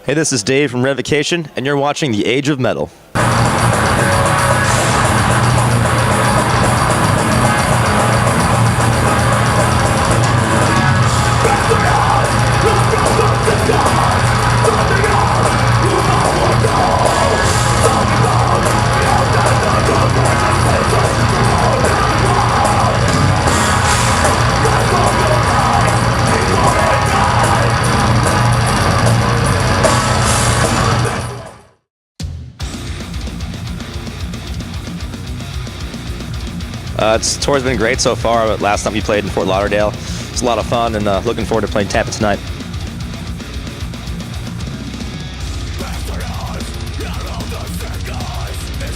Hey, this is Dave from Revocation, and you're watching The Age of Metal. Tour's been great so far. Last time we played in Fort Lauderdale, it's a lot of fun, and looking forward to playing Tampa tonight.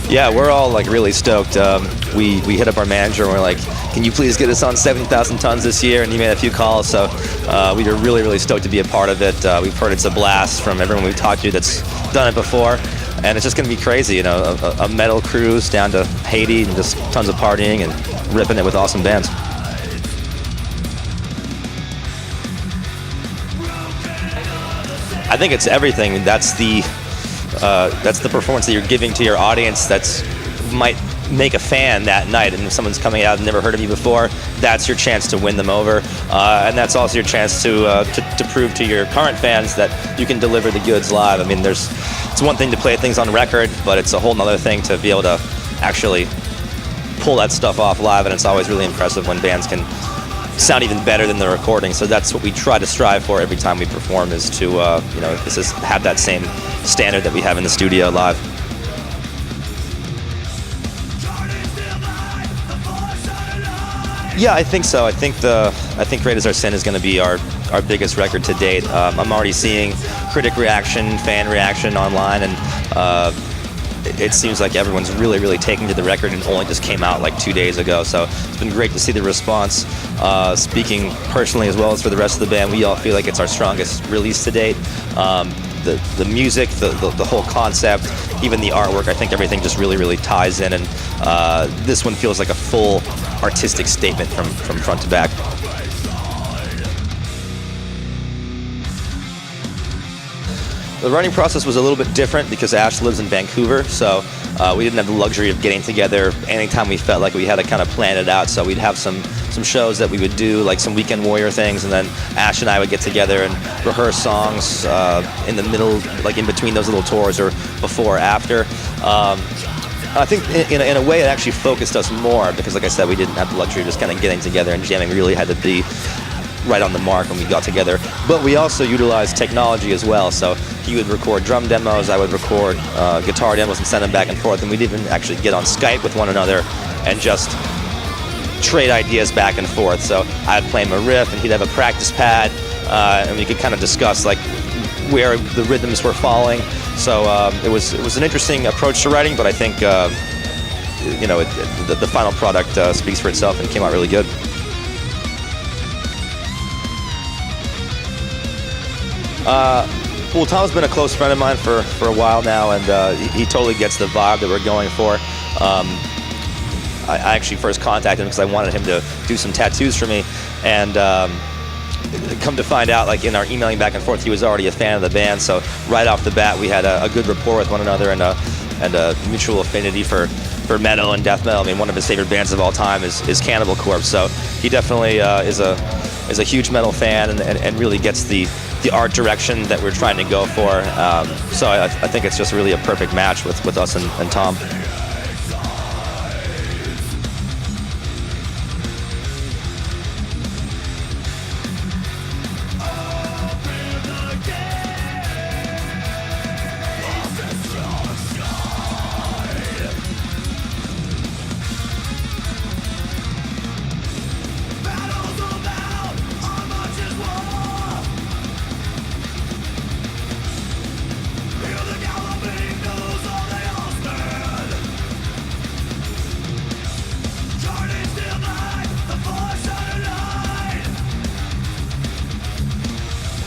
Yeah, we're all like really stoked. We hit up our manager and we're like, can you please get us on 70,000 tons this year? And he made a few calls, so we were really stoked to be a part of it. We've heard it's a blast from everyone we've talked to that's done it before. And it's just going to be crazy, you know, a metal cruise down to Haiti and just tons of partying and ripping it with awesome bands. I think it's everything. That's the performance that you're giving to your audience that's might make a fan that night. And if someone's coming out and never heard of you before, that's your chance to win them over. And that's also your chance to prove to your current fans that you can deliver the goods live. I mean, it's one thing to play things on record, but it's a whole nother thing to be able to actually pull that stuff off live, and it's always really impressive when bands can sound even better than the recording. So that's what we try to strive for every time we perform, is to have that same standard that we have in the studio live. Yeah, I think so. I think Great As Our Sin is going to be our biggest record to date. I'm already seeing critic reaction, fan reaction online, and it seems like everyone's really taking to the record, and it only just came out like 2 days ago. So it's been great to see the response. Speaking personally as well as for the rest of the band, we all feel like it's our strongest release to date. The music, the whole concept, even the artwork, I think everything just really ties in, and this one feels like a full artistic statement from front to back. The writing process was a little bit different because Ash lives in Vancouver, so we didn't have the luxury of getting together anytime we felt like we had to kind of plan it out. So we'd have some shows that we would do, like some Weekend Warrior things, and then Ash and I would get together and rehearse songs in the middle, like in between those little tours or before or after. I think in a way it actually focused us more because, like I said, we didn't have the luxury of just kind of getting together and jamming. We really had to be right on the mark when we got together. But we also utilized technology as well. So he would record drum demos, I would record guitar demos and send them back and forth. And we'd even actually get on Skype with one another and just trade ideas back and forth. So I'd play him a riff and he'd have a practice pad, and we could kind of discuss like where the rhythms were falling. So it was an interesting approach to writing, but I think the final product speaks for itself and came out really good. Well, Tom's been a close friend of mine for a while now, and he totally gets the vibe that we're going for. I actually first contacted him because I wanted him to do some tattoos for me, and come to find out, like in our emailing back and forth, he was already a fan of the band. So right off the bat, we had a good rapport with one another and a mutual affinity for metal and death metal. I mean, one of his favorite bands of all time is Cannibal Corpse. So he definitely is a huge metal fan and really gets the art direction that we're trying to go for. So I think it's just really a perfect match with us and Tom.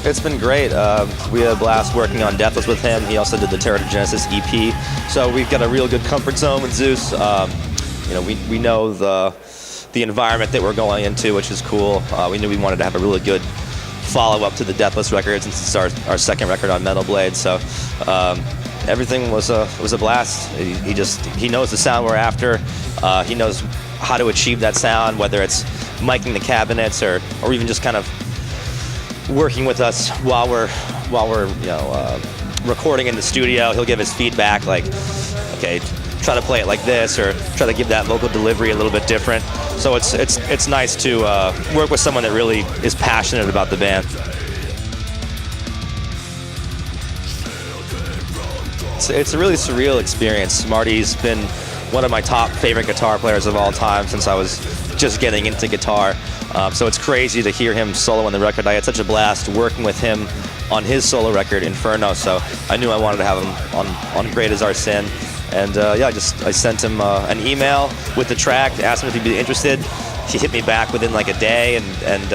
It's been great. We had a blast working on Deathless with him. He also did the Terror to Genesis EP. So we've got a real good comfort zone with Zeus. We know the environment that we're going into, which is cool. We knew we wanted to have a really good follow-up to the Deathless record, since it's our second record on Metal Blade. So everything was a blast. He knows the sound we're after. He knows how to achieve that sound, whether it's miking the cabinets or even just kind of working with us while we're recording in the studio. He'll give us feedback like, okay, try to play it like this, or try to give that vocal delivery a little bit different. So it's nice to work with someone that really is passionate about the band. It's a really surreal experience. Marty's been one of my top favorite guitar players of all time since I was just getting into guitar. So it's crazy to hear him solo on the record. I had such a blast working with him on his solo record, Inferno, so I knew I wanted to have him on Great Is Our Sin. And I sent him an email with the track, asked him if he'd be interested. He hit me back within like a day, and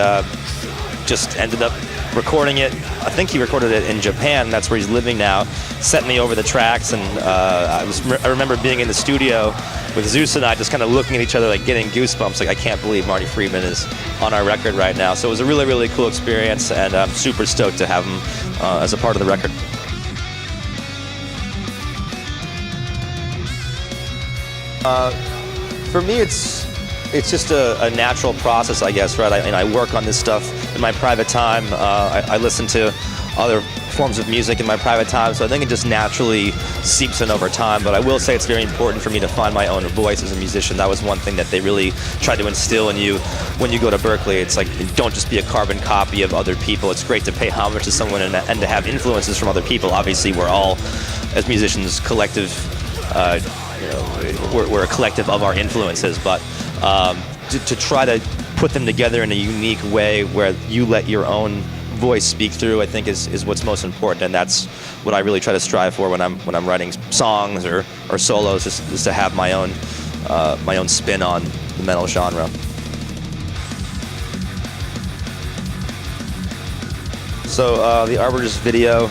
just ended up recording it. I think he recorded it in Japan. That's where he's living now. Sent me over the tracks, and I remember being in the studio with Zeus and I, just kind of looking at each other, like getting goosebumps. Like, I can't believe Marty Friedman is on our record right now. So it was a really, really cool experience, and I'm super stoked to have him as a part of the record. For me, it's just a natural process, I guess, right? I work on this stuff in my private time. I listen to other forms of music in my private time, so I think it just naturally seeps in over time. But I will say it's very important for me to find my own voice as a musician. That was one thing that they really tried to instill in you when you go to Berklee. It's like, don't just be a carbon copy of other people. It's great to pay homage to someone and to have influences from other people. Obviously, we're all, as musicians, collective. We're a collective of our influences, but to try to put them together in a unique way where you let your own voice speak through, I think is what's most important, and that's what I really try to strive for when I'm writing songs or solos, is to have my own spin on the metal genre. So the Arborist video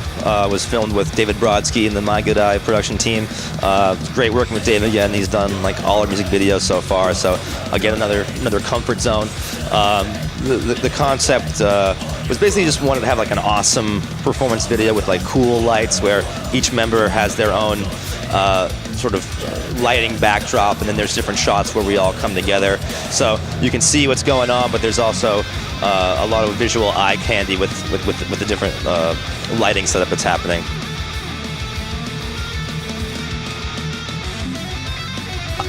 was filmed with David Brodsky and the My Good Eye production team. It's great working with David again. He's done like all our music videos so far. So again, another comfort zone. The concept was basically just wanted to have like an awesome performance video with like cool lights where each member has their own sort of lighting backdrop, and then there's different shots where we all come together. So you can see what's going on, but there's also a lot of visual eye candy with the different lighting setup that's happening.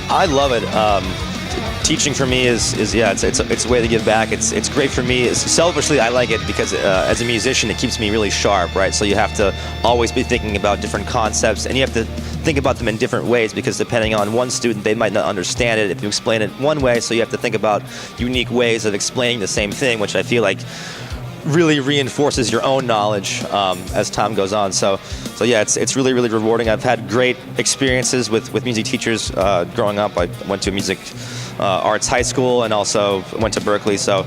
I love it. Teaching for me is it's a way to give back. It's great for me. Selfishly, I like it because as a musician, it keeps me really sharp, right? So you have to always be thinking about different concepts, and you have to think about them in different ways, because depending on one student, they might not understand it if you explain it one way. So you have to think about unique ways of explaining the same thing, which I feel like really reinforces your own knowledge as time goes on. So yeah, it's really, really rewarding. I've had great experiences with music teachers growing up. I went to music arts high school and also went to Berklee. So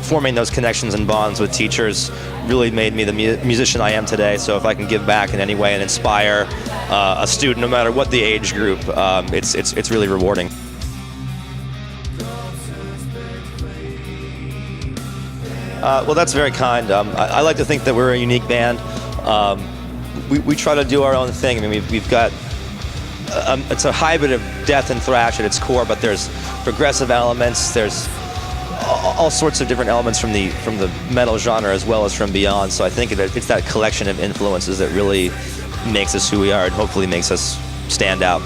forming those connections and bonds with teachers really made me the musician I am today. So if I can give back in any way and inspire a student, no matter what the age group, it's really rewarding. Well, that's very kind. I like to think that we're a unique band. We try to do our own thing. I mean, we've got it's a hybrid of death and thrash at its core, but there's progressive elements. There's all sorts of different elements from the metal genre as well as from beyond. So I think that it's that collection of influences that really makes us who we are and hopefully makes us stand out.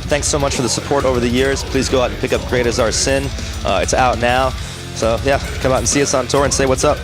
Thanks so much for the support over the years. Please go out and pick up Great Is Our Sin. It's out now. So yeah, come out and see us on tour and say what's up.